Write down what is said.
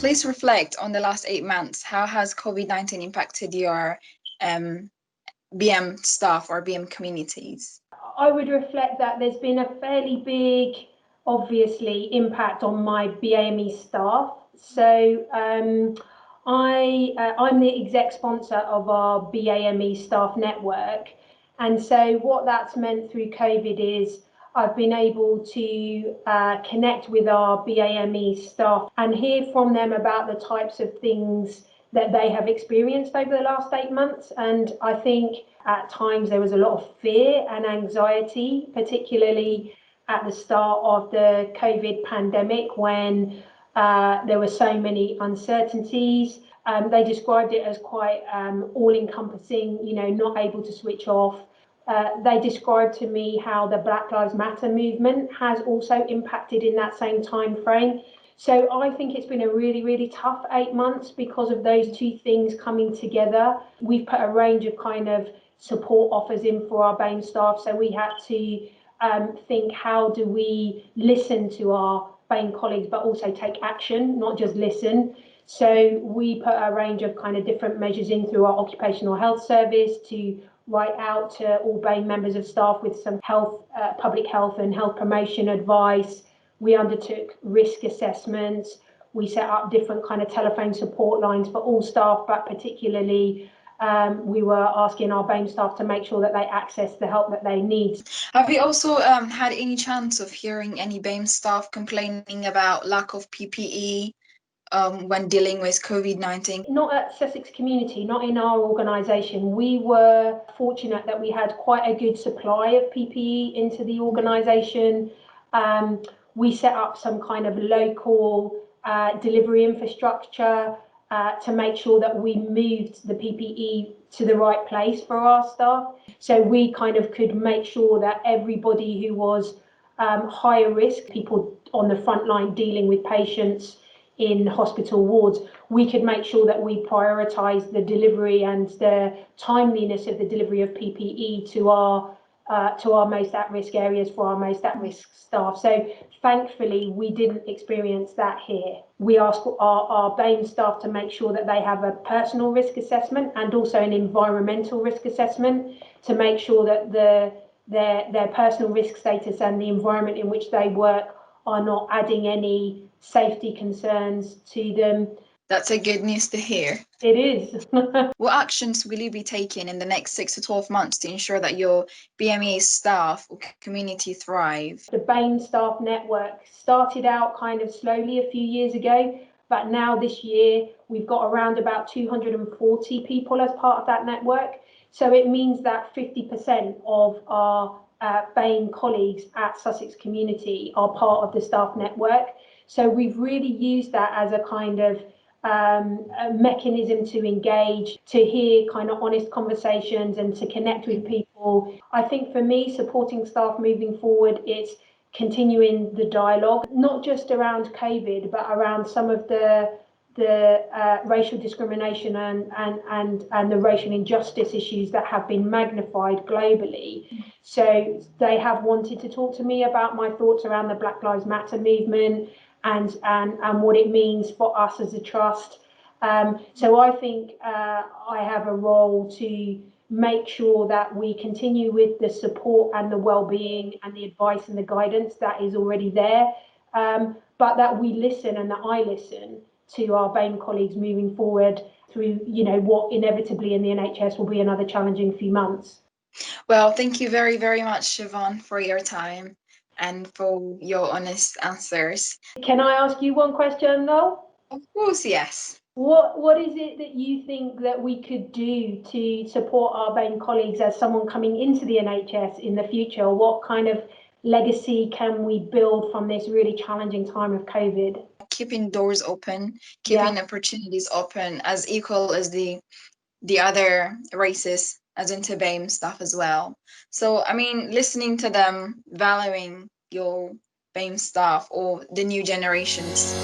please reflect on the last 8 months. How has COVID-19 impacted your BM staff or BM communities? I would reflect that there's been a fairly big, obviously, impact on my BAME staff. So I'm the exec sponsor of our BAME staff network. And so what that's meant through COVID is I've been able to connect with our BAME staff and hear from them about the types of things that they have experienced over the last 8 months. And I think at times there was a lot of fear and anxiety, particularly at the start of the COVID pandemic when there were so many uncertainties. They described it as quite all-encompassing, not able to switch off. They described to me how the Black Lives Matter movement has also impacted in that same time frame. So I think it's been a really, really tough 8 months because of those two things coming together. We've put a range of kind of support offers in for our BAME staff. So we had to think, how do we listen to our BAME colleagues, but also take action, not just listen. So we put a range of kind of different measures in through our occupational health service to write out to all BAME members of staff with some health, public health and health promotion advice. We undertook risk assessments. We set up different kind of telephone support lines for all staff, but particularly we were asking our BAME staff to make sure that they access the help that they need. Have you also had any chance of hearing any BAME staff complaining about lack of PPE when dealing with COVID-19? Not at Sussex Community, not in our organisation. We were fortunate that we had quite a good supply of PPE into the organisation. We set up some kind of local delivery infrastructure to make sure that we moved the PPE to the right place for our staff. So we kind of could make sure that everybody who was higher risk, people on the front line dealing with patients in hospital wards, we could make sure that we prioritise the delivery and the timeliness of the delivery of PPE to our most at-risk areas for our most at-risk staff. So thankfully, we didn't experience that here. We ask our BAME staff to make sure that they have a personal risk assessment and also an environmental risk assessment to make sure that their personal risk status and the environment in which they work are not adding any safety concerns to them. That's a good news to hear. It is. What actions will you be taking in the next 6 to 12 months to ensure that your BME staff or community thrive? The BAME staff network started out kind of slowly a few years ago, but now this year we've got around about 240 people as part of that network. So it means that 50% of our BAME colleagues at Sussex Community are part of the staff network. So we've really used that as a kind of a mechanism to engage, to hear kind of honest conversations and to connect with people. I think for me, supporting staff moving forward, it's continuing the dialogue, not just around COVID, but around some of the racial discrimination and the racial injustice issues that have been magnified globally. So they have wanted to talk to me about my thoughts around the Black Lives Matter movement and what it means for us as a trust. So I think I have a role to make sure that we continue with the support and the well-being and the advice and the guidance that is already there, but that we listen and that I listen to our BAME colleagues moving forward through, what inevitably in the NHS will be another challenging few months. Well, thank you very, very much, Siobhan, for your time and for your honest answers. Can I ask you one question, though? Of course, yes. What is it that you think that we could do to support our BAME colleagues as someone coming into the NHS in the future? What kind of legacy can we build from this really challenging time of COVID? Keeping doors open, keeping opportunities open, as equal as the other races, as into BAME stuff as well. So, listening to them, valuing your BAME staff or the new generations.